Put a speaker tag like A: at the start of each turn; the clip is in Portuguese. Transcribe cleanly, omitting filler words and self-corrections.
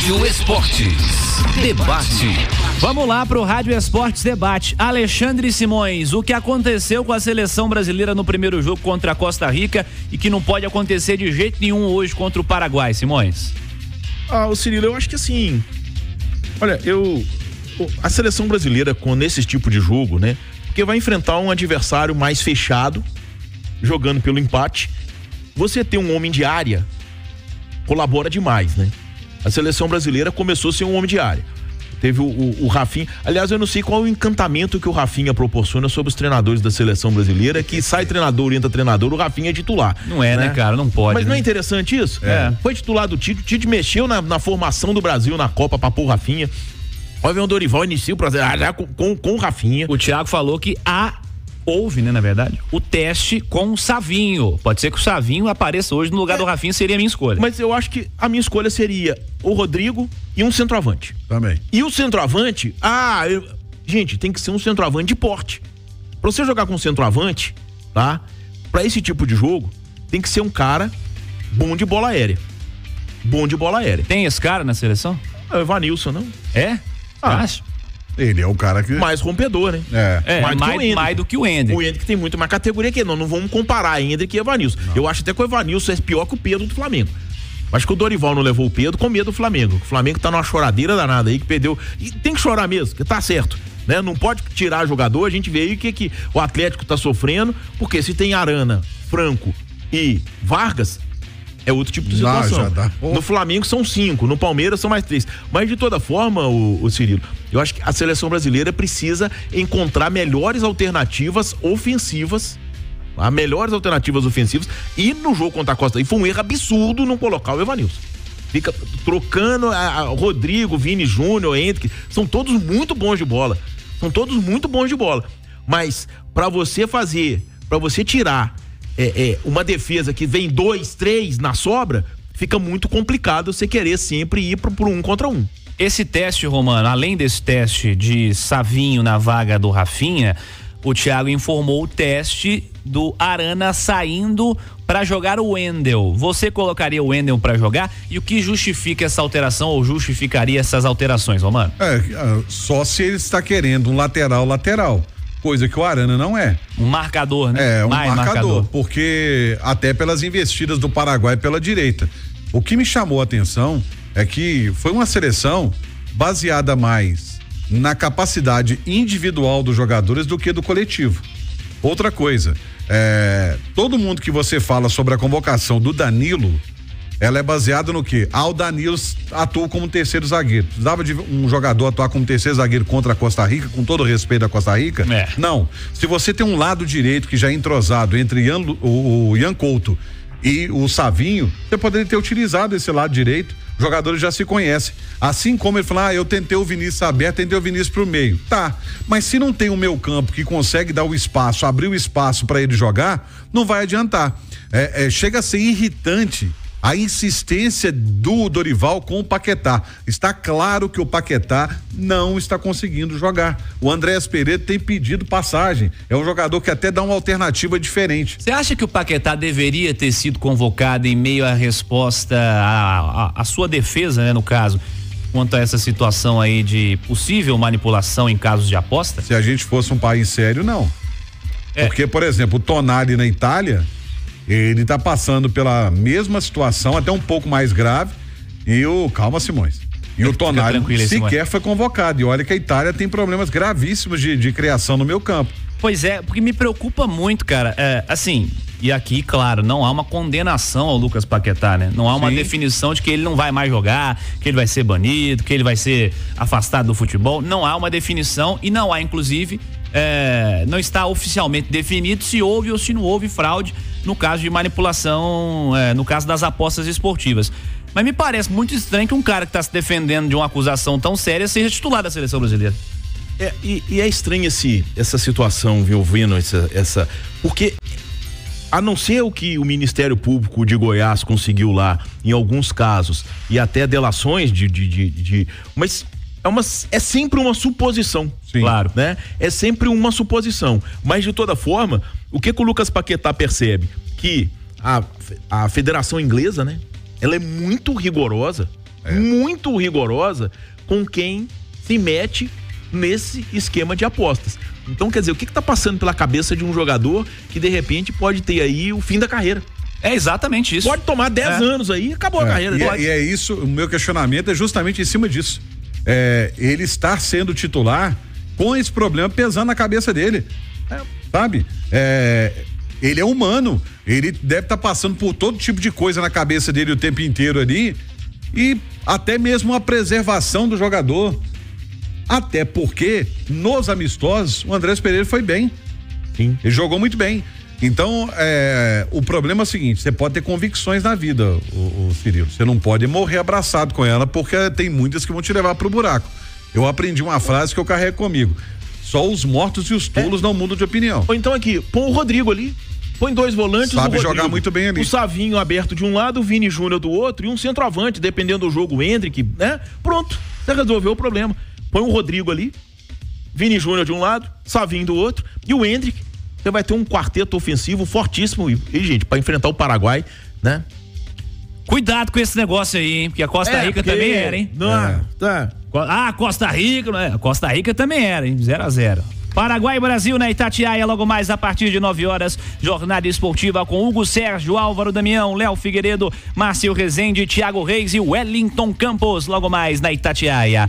A: Rádio Esportes Debate.
B: Vamos lá pro Rádio Esportes Debate. Alexandre Simões, o que aconteceu com a seleção brasileira no primeiro jogo contra a Costa Rica e que não pode acontecer de jeito nenhum hoje contra o Paraguai, Simões?
C: O Cirilo, eu acho que assim, olha, a seleção brasileira nesse tipo de jogo, né? Porque vai enfrentar um adversário mais fechado, jogando pelo empate. Você ter um homem de área colabora demais, né? A seleção brasileira começou a ser um homem de área. Teve o Rafinha. Aliás, eu não sei qual é o encantamento que o Rafinha proporciona sobre os treinadores da seleção brasileira, que sai treinador, entra treinador, o Rafinha é titular.
B: Não é, né, cara? Não pode.
C: Mas
B: né?
C: Não é interessante isso? Foi titular do Tite, o Tite mexeu na formação do Brasil na Copa pra pôr o Rafinha. Olha, o Dorival inicia o processo com o Rafinha.
B: O Thiago falou que houve, né, na verdade, o teste com o Savinho. Pode ser que o Savinho apareça hoje no lugar do Rafinha, seria a minha escolha.
C: Mas eu acho que a minha escolha seria o Rodrigo e um centroavante.
D: Também.
C: E o centroavante, gente, tem que ser um centroavante de porte. Pra você jogar com um centroavante, tá? Pra esse tipo de jogo, tem que ser um cara bom de bola aérea. Bom de bola aérea.
B: Tem esse cara na seleção?
C: É o Evanilson, não?
B: É? Acho.
D: Ele é o cara que...
C: Mais rompedor, né?
B: Mais do que o Hendrick.
C: O Hendrick tem muito mais categoria que ele. Não vamos comparar Hendrick e Evanilson. Não. Eu acho até que o Evanilson é pior que o Pedro do Flamengo. Acho que o Dorival não levou o Pedro com medo do Flamengo. O Flamengo tá numa choradeira danada aí, que perdeu. E tem que chorar mesmo, que tá certo, né? Não pode tirar jogador. A gente vê aí que o Atlético tá sofrendo, porque se tem Arana, Franco e Vargas, é outro tipo de situação. No Flamengo são 5, no Palmeiras são mais 3. Mas de toda forma, o Cirilo, eu acho que a seleção brasileira precisa encontrar melhores alternativas ofensivas. Melhores alternativas ofensivas. E no jogo contra a Costa Rica foi um erro absurdo não colocar o Evanilson. Fica trocando Rodrigo, Vini Júnior, Hendrick, são todos muito bons de bola. Mas pra você tirar uma defesa que vem 2, 3 na sobra, fica muito complicado você querer sempre ir pro 1 contra 1.
B: Esse teste, Romano, além desse teste de Savinho na vaga do Rafinha, o Thiago informou o teste do Arana saindo para jogar o Wendel. Você colocaria o Wendel para jogar? E o que justifica essa alteração ou justificaria essas alterações, Romano?
D: Só se ele está querendo um lateral. Coisa que o Arana não é.
B: Um marcador, né?
D: Mais marcador. Porque até pelas investidas do Paraguai pela direita. O que me chamou a atenção é que foi uma seleção baseada mais na capacidade individual dos jogadores do que do coletivo. Outra coisa, todo mundo que você fala sobre a convocação do Danilo, ela é baseada no quê? O Danilo atua como terceiro zagueiro. Precisava de um jogador atuar como terceiro zagueiro contra a Costa Rica, com todo o respeito à Costa Rica? Não. Se você tem um lado direito que já é entrosado entre o Ian Couto e o Savinho, você poderia ter utilizado esse lado direito. Os jogadores já se conhecem. Assim como ele falou, eu tentei o Vinícius aberto, tentei o Vinícius pro meio. Tá, mas se não tem o meio campo que consegue dar o espaço, abrir o espaço para ele jogar, não vai adiantar. Chega a ser irritante a insistência do Dorival com o Paquetá. Está claro que o Paquetá não está conseguindo jogar. O Andréas Pereira tem pedido passagem. É um jogador que até dá uma alternativa diferente.
B: Você acha que o Paquetá deveria ter sido convocado em meio à resposta à sua defesa, né, no caso, quanto a essa situação aí de possível manipulação em casos de aposta?
D: Se a gente fosse um país sério, não. Porque, por exemplo, o Tonali na Itália, ele tá passando pela mesma situação, até um pouco mais grave, calma, Simões. E o Tonali sequer foi convocado. E olha que a Itália tem problemas gravíssimos de criação no meio campo.
B: Pois é, porque me preocupa muito, cara. Assim, e aqui, claro, não há uma condenação ao Lucas Paquetá, né? Não há uma definição de que ele não vai mais jogar, que ele vai ser banido, que ele vai ser afastado do futebol. Não há uma definição e não há, inclusive, não está oficialmente definido se houve ou se não houve fraude no caso de manipulação, no caso das apostas esportivas. Mas me parece muito estranho que um cara que está se defendendo de uma acusação tão séria seja titular da seleção brasileira.
C: E é estranha essa situação, viu, Vino, porque a não ser o que o Ministério Público de Goiás conseguiu lá, em alguns casos, e até delações mas é sempre uma suposição.
D: Sim.
C: Claro, né? É sempre uma suposição. Mas de toda forma, o que o Lucas Paquetá percebe? Que a Federação Inglesa, né? Ela é muito rigorosa muito rigorosa com quem se mete nesse esquema de apostas. Então, quer dizer, o que tá passando pela cabeça de um jogador que de repente pode ter aí o fim da carreira?
B: É exatamente isso.
C: Pode tomar 10 anos aí, acabou a carreira.
D: E é isso, o meu questionamento é justamente em cima disso. Ele estar sendo titular com esse problema pesando na cabeça dele. Sabe? Ele é humano, ele deve estar passando por todo tipo de coisa na cabeça dele o tempo inteiro ali, e até mesmo a preservação do jogador. Até porque nos amistosos o Andrés Pereira foi bem.
C: Sim.
D: Ele jogou muito bem. Então, o problema é o seguinte: você pode ter convicções na vida, o Cirilo. Você não pode morrer abraçado com ela, porque tem muitas que vão te levar pro buraco. Eu aprendi uma frase que eu carrego comigo: só os mortos e os tolos não mudam de opinião.
C: Ou então aqui, põe o Rodrigo ali. Põe 2 volantes.
D: Sabe jogar muito bem ali.
C: O Savinho aberto de um lado, o Vini Júnior do outro e um centroavante, dependendo do jogo, o Hendrick, né? Pronto, você resolveu o problema. Põe o Rodrigo ali, Vini Júnior de um lado, Savinho do outro e o Hendrick. Você vai ter um quarteto ofensivo fortíssimo e gente, pra enfrentar o Paraguai, né?
B: Cuidado com esse negócio aí, hein? Porque a Costa Rica também era, hein?
C: Não, tá.
B: Costa Rica, não é? A Costa Rica também era, hein? 0-0. Paraguai e Brasil na Itatiaia, logo mais a partir de 9 horas. Jornada esportiva com Hugo Sérgio, Álvaro Damião, Léo Figueiredo, Márcio Rezende, Thiago Reis e Wellington Campos, logo mais na Itatiaia.